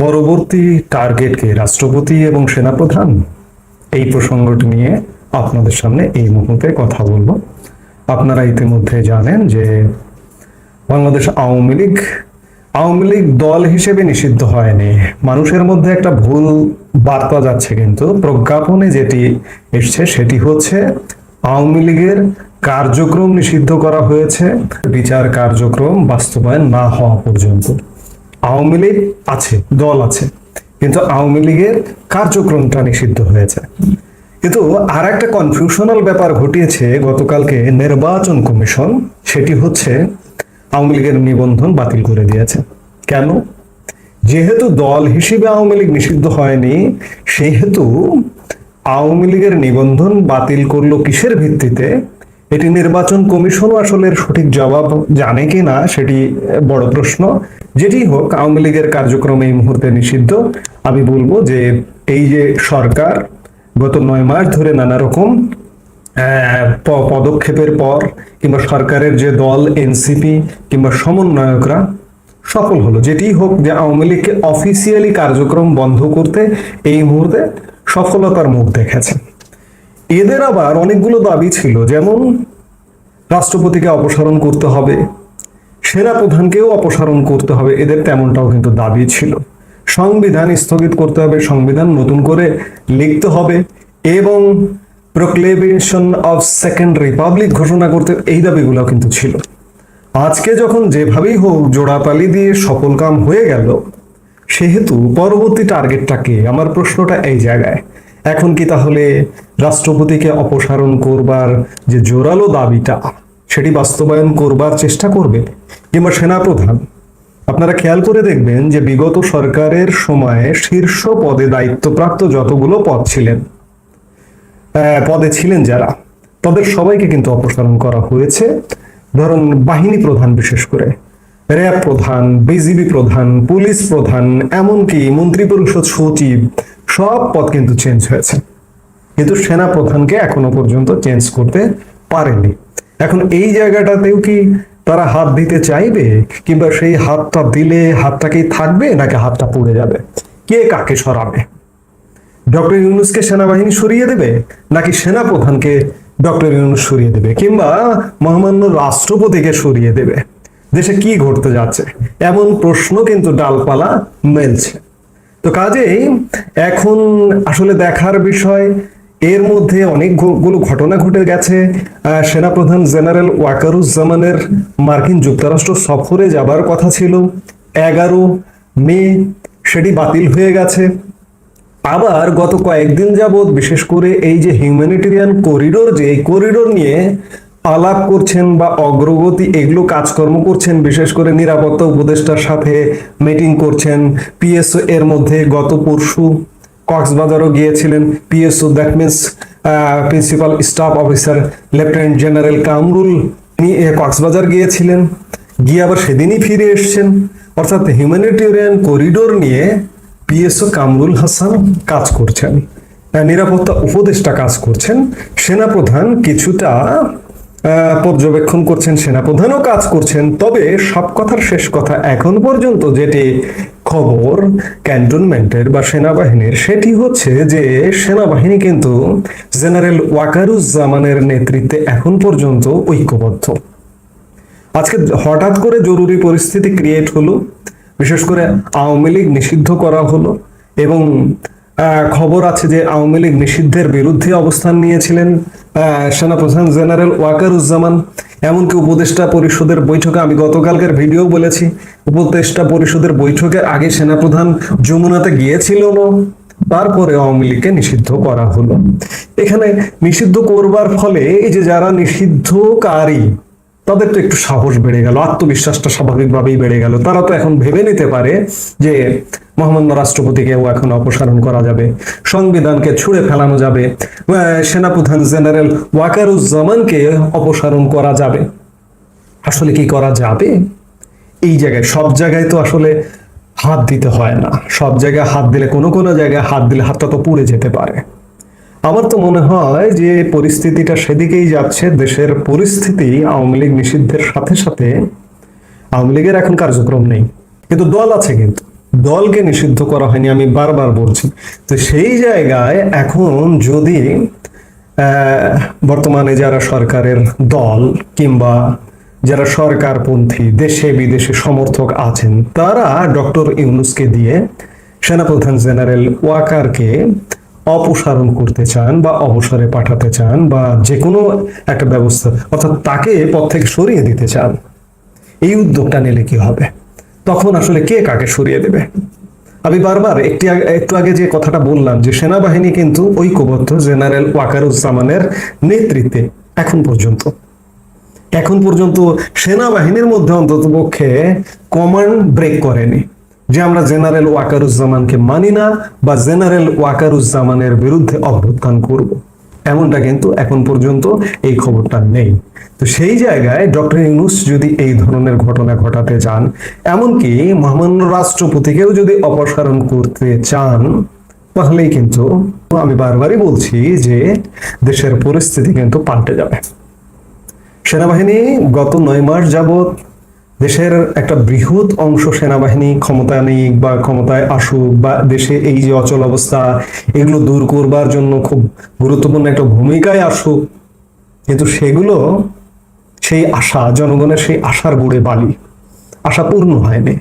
পরবর্তী টার্গেট কে, রাষ্ট্রপতি এবং সেনাপ্রধান? এই প্রসঙ্গটি নিয়ে আপনাদের সামনে এই মুহূর্তে কথা বলবো। আপনারা ইতিমধ্যে জানেন যে বাংলাদেশ আওয়ামী লীগ দল হিসেবে নিষিদ্ধ হয়নি। মানুষের মধ্যে একটা ভুল বার্তা যাচ্ছে, কিন্তু প্রজ্ঞাপনে যেটি এসছে সেটি হচ্ছে আওয়ামী লীগের কার্যক্রম নিষিদ্ধ করা হয়েছে, বিচার কার্যক্রম বাস্তবায়ন না হওয়া পর্যন্ত। আওয়ামী লীগ আছে, দল আছে, কিন্তু আওয়ামী লীগের কার্যক্রমটা নিষিদ্ধ হয়েছে। কিন্তু আর একটা কনফিউশনাল ব্যাপার ঘটিয়েছে গতকালকে নির্বাচন কমিশন, সেটি হচ্ছে আওয়ামী লীগের নিবন্ধন বাতিল করে দিয়েছে। কেন? যেহেতু দল হিসেবে আওয়ামী লীগ নিষিদ্ধ হয়নি, সেহেতু আওয়ামী লীগের নিবন্ধন বাতিল করলো কিসের ভিত্তিতে? এটি নির্বাচন কমিশনও আসলে সঠিক জবাব জানে কিনা সেটি বড় প্রশ্ন। যেটি হোক, আওয়ামী লীগের কার্যক্রম এই মুহূর্তে নিষিদ্ধ। আমি বলবো যে এই যে সরকার গত 9 মাস ধরে নানা রকম পদক্ষেপের পর, কিংবা সরকারের যে দল এনসিপি কিংবা সমন্বয়করা সফল হলো, যেটি হোক, যে আওয়ামী লীগকে অফিসিয়ালি কার্যক্রম বন্ধ করতে এই মুহূর্তে সফলতার মুখ দেখেছে। এদের আবার অনেকগুলো দাবি ছিল, যেমন রাষ্ট্রপতিকে অপসারণ করতে হবে, সেনাপ্রধানকেও অপসারণ করতে হবে, এদের তেমনটাও কিন্তু দাবি ছিল। সংবিধান স্থগিত করতে হবে, সংবিধান নতুন করে লিখতে হবে, এবং প্রোক্লেমেশন অফ সেকেন্ড রিপাবলিক ঘোষণা করতে, এই দাবিগুলো কিন্তু ছিল। আজকে যখন যেভাবেই হোক জোড়াতালি দিয়ে সফল কাম হয়ে গেল, সেহেতু পরবর্তী টার্গেটটাকে, আমার প্রশ্নটা এই জায়গায়, এখন কি তাহলে রাষ্ট্রপতিকে অপসারণ করবার যে জোরালো দাবিটা, সেটি বাস্তবায়ন করবার চেষ্টা করবে, কিংবা সেনাপ্রধান? আপনারা খেয়াল করে দেখবেন যে বিগত সরকারের সময়ে শীর্ষ পদে দায়িত্বপ্রাপ্ত যতগুলো পদে ছিলেন যারা, তাদের সবাইকে কিন্তু অপসারণ করা হয়েছে। ধরুন বাহিনী প্রধান, বিশেষ করে র্যাব প্রধান, বিজিবি প্রধান, পুলিশ প্রধান, এমনকি মন্ত্রিপরিষদ সচিব, সব পদ কিন্তু চেঞ্জ হয়েছে, কিন্তু সেনা প্রধানকে এখনো পর্যন্ত চেঞ্জ করতে পারেনি। এখন এই জায়গাটাতেও কি তারা হাত দিতে চাইবে, কিংবা সেই হাতটা দিলে হাতটা কি থাকবে, নাকি হাতটা পড়ে যাবে? কে কাকে সরাবে? ডক্টর ইউনূসকে সেনাবাহিনী সরিয়ে দেবে, নাকি সেনা প্রধানকে ডক্টর ইউনূস সরিয়ে দেবে, কিংবা মহামান্য রাষ্ট্রপতিকে সরিয়ে দেবে? দেশে কি ঘটতে যাচ্ছে, এমন প্রশ্ন কিন্তু ডালপালা মেলছে। তো কাজেই এখন আসলে দেখার বিষয়, এর মধ্যে অনেকগুলো ঘটনা ঘটে গেছে। সেনাপ্রধান জেনারেল ওয়াকারুজ্জামানের মার্কিন যুক্তরাষ্ট্র সফরে যাবার কথা ছিল 11 মে, সেটি বাতিল হয়ে গেছে। আবার গত কয়েকদিন যাবৎ বিশেষ করে এই যে হিউম্যানিটেরিয়ান করিডোর, যে এই করিডোর নিয়ে আলাপ করছেন বা অগ্রগতি, এগুলো কাজকর্ম করছেন, বিশেষ করে নিরাপত্তা উপদেষ্টার সাথে মিটিং করছেন। পিএসও এর মধ্যে গত পরশু কক্সবাজারও গিয়েছিলেন PSO, that means principal staff officer lieutenant general Kamrul, তিনি কক্সবাজার গিয়েছিলেন, গিয়ে আবার সেদিনই ফিরে এসছেন। অর্থাৎ হিউম্যানিটেরিয়ান করিডোর নিয়ে পিএসও কামরুল হাসান কাজ করছেন, নিরাপত্তা উপদেষ্টা কাজ করছেন, সেনাপ্রধান কিছুটা পর্যবেক্ষণ করছেন, সেনাপ্রধানও কাজ করছেন। তবে সব কথার শেষ কথা, এখন পর্যন্ত যেটি খবর ক্যান্টনমেন্টের বা সেনাবাহিনীর, সেটি হচ্ছে যে সেনাবাহিনী কিন্তু জেনারেল ওয়াকারুজ্জামানের নেতৃত্বে এখন পর্যন্ত ঐক্যবদ্ধ। আজকে হঠাৎ করে জরুরি পরিস্থিতি ক্রিয়েট হলো, বিশেষ করে আওয়ামী লীগ নিষিদ্ধ করা হলো, এবং খবর আছে যে আওয়ামী লীগ নিষিদ্ধের বিরুদ্ধে অবস্থান নিয়েছিলেন সেনাপ্রধান জেনারেল ওয়াকারুজ্জামান। এমনকি উপদেষ্টা পরিষদের বৈঠকে, আমি গতকালকের ভিডিও বলেছি, উপদেষ্টা পরিষদের বৈঠকের আগে সেনাপ্রধান যমুনাতে গিয়েছিল, তারপরে আওয়ামী লীগকে নিষিদ্ধ করা হলো। এখানে নিষিদ্ধ করবার ফলে এই যে যারা নিষিদ্ধকারী, তাদের তো একটু সাহস বেড়ে গেল, আত্মবিশ্বাসটা স্বাভাবিকভাবেই বেড়ে গেল। তারা তো এখন ভেবে নিতে পারে যে মহামান্য রাষ্ট্রপতিকেও এখন অপসারণ করা যাবে, সংবিধানকে ছুঁড়ে ফেলানো যাবে, সেনাপ্রধান জেনারেল ওয়াকারুজ্জামানকে অপসারণ করা যাবে। আসলে কি করা যাবে? এই জায়গায়, সব জায়গায় তো আসলে হাত দিতে হয় না। সব জায়গায় হাত দিলে, কোনো কোনো জায়গায় হাত দিলে হাতটা তো পুড়ে যেতে পারে। আমার তো মনে হয় যে পরিস্থিতিটা সেদিকেই যাচ্ছে। দেশের পরিস্থিতি আওয়ামী লীগ নিষিদ্ধের সাথে সাথে, আওয়ামী লীগের এখন কার্যক্রম নেই, কিন্তু দল আছে, কিন্তু দলকে নিষিদ্ধ করা হয়নি, আমি বারবার বলছি। তো সেই জায়গায় এখন যদি বর্তমানে যারা সরকারের দল কিংবা যারা সরকারপন্থী দেশে বিদেশে সমর্থক আছেন, তারা ডক্টর ইউনূসকে দিয়ে সেনাপ্রধান জেনারেল ওয়াকারকে অপসারণ করতে চান বা অবসরে পাঠাতে চান বা যে কোনো একটা ব্যবস্থা, অর্থাৎ তাকে পদ থেকে সরিয়ে দিতে চান, এই উদ্যোগটা নিলে কি হবে? তখন আসলে কে কাকে সরিয়ে দেবে? আমি বারবার একটু আগে যে কথাটা বললাম যে সেনাবাহিনী কিন্তু ঐক্যবদ্ধ জেনারেল ওয়াকারুজ্জামানের নেতৃত্বে এখন পর্যন্ত সেনাবাহিনীর মধ্যে অন্ততপক্ষে কমান্ড ব্রেক করেনি যে আমরা জেনারেল ওয়াকারুজ্জামানকে মানি না বা জেনারেল ওয়াকারুজ্জামানের বিরুদ্ধে অভ্যুত্থান করব, এমনটা কিন্তু এখন পর্যন্ত এই খবরটা নেই। তো সেই জায়গায় ডক্টর ইউনূস যদি এই ধরনের ঘটনা ঘটাতে চান, এমনকি মহামান্য রাষ্ট্রপতিকেও যদি অপসারণ করতে চান, তাহলেই কিন্তু আমি বারবারই বলছি যে দেশের পরিস্থিতি কিন্তু পাল্টে যাবে। সেনাবাহিনী গত 9 মাস যাবৎ দেশের একটা বৃহৎ অংশ সেনাবাহিনী ক্ষমতায় নেই বা ক্ষমতায় আসুক বা দেশে এই যে অচল অবস্থা এগুলো দূর করবার জন্য খুব গুরুত্বপূর্ণ একটা ভূমিকায় আসুক, কিন্তু সেগুলো সেই আশা, জনগণের সেই আশার গুড়ে বালি, আশা পূর্ণ হয়নি।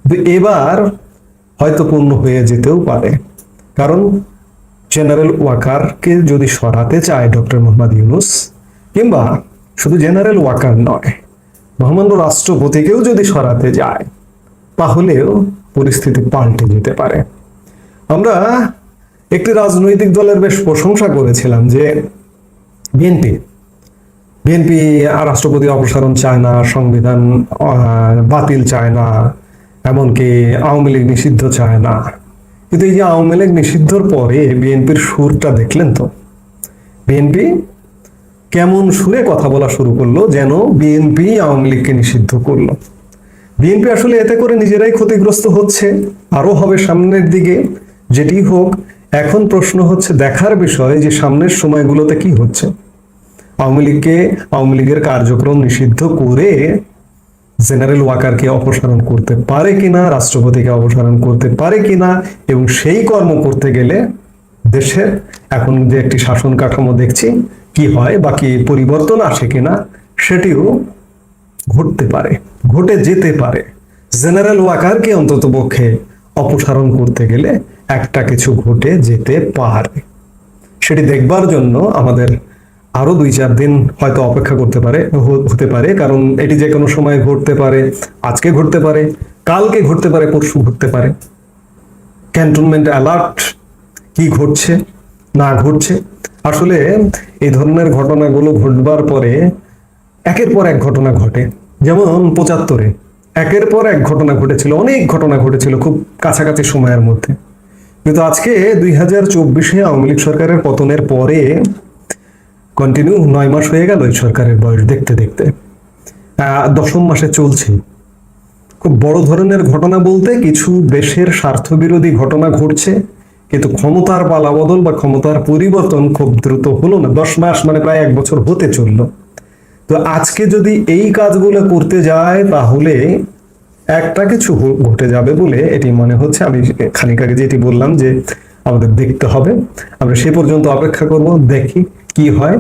কিন্তু এবার হয়তো পূর্ণ হয়ে যেতেও পারে, কারণ জেনারেল ওয়াকারকে যদি সরাতে চায় ডক্টর মোহাম্মদ ইউনূস, কিংবা শুধু জেনারেল ওয়াকার নয়, মহামান্য রাষ্ট্রপতিকেও যদি সরাতে যায়, তাহলেও পরিস্থিতি পাল্টে যেতে পারে। আমরা একটি রাজনৈতিক দলের বেশ প্রশংসা করেছিলাম যে বিএনপি রাষ্ট্রপতি অপসারণ চায় না, সংবিধান বাতিল চায় না, এমনকি আওয়ামী লীগ নিষিদ্ধ চায় না। কিন্তু এই যে আওয়ামী লীগ নিষিদ্ধর পরে বিএনপির সুরটা দেখলেন তো? বিএনপি কেমন সুরে কথা বলা শুরু করলো, যেন বিএনপি আওয়ামী লীগকে নিষিদ্ধ করলো। বিএনপি আসলে এতে করে নিজেরাই ক্ষতিগ্রস্ত হচ্ছে, আরো হবে সামনের দিকে। যেটি হোক, এখন প্রশ্ন হচ্ছে, দেখার বিষয় যে সামনের সময়গুলোতে কি হচ্ছে। আওয়ামী লীগের কার্যক্রম নিষিদ্ধ করে জেনারেল ওয়াকারকে অপসারণ করতে পারে কিনা, রাষ্ট্রপতিকে অপসারণ করতে পারে কিনা, এবং সেই কর্ম করতে গেলে দেশের এখন যে একটি শাসন কাঠামো দেখছি কি হয় বা কি পরিবর্তন আসে কিনা, সেটিও ঘটতে পারে, ঘটে যেতে পারে। জেনারেল ওয়াকারকে অন্তত পক্ষে অপসারণ করতে গেলে একটা কিছু ঘটে যেতে পারে। সেটি দেখবার জন্য আমাদের আরো 2-4 দিন হয়তো অপেক্ষা হতে পারে, কারণ এটি যে কোনো সময় ঘটতে পারে। আজকে ঘটতে পারে, কালকে ঘটতে পারে, পরশু ঘটতে পারে। ক্যান্টনমেন্ট অ্যালার্ট কি ঘটছে না ঘটছে, আসলে এই ধরনের ঘটনাগুলো ঘটবার পরে একের পর এক ঘটনা ঘটে। যেমন 75-এ একের পর এক ঘটনা ঘটেছিল, অনেক ঘটনা ঘটেছিল খুব কাছাকাছি সময়ের মধ্যে। কিন্তু আজকে 2024-এ আওয়ামী লীগ সরকারের পতনের পরে কন্টিনিউ 9 মাস হয়ে গেল এই সরকারের বয়স, দেখতে দেখতে 10ম মাসে চলছে। খুব বড় ধরনের ঘটনা বলতে কিছু দেশের স্বার্থবিরোধী ঘটনা ঘটছে, কিন্তু ক্ষমতার পালাবদল বা ক্ষমতার পরিবর্তন খুব দ্রুত হলো না। 10 মাস মানে প্রায় 1 বছর হতে চললো। তো আজকে যদি এই কাজগুলো করতে যায়, তাহলে একটা কিছু ঘটে যাবে বলে এটি মনে হচ্ছে। আমি খানিক আগে যেটি বললাম যে আমাদের দেখতে হবে, আমরা সে পর্যন্ত অপেক্ষা করব, দেখি কি হয়।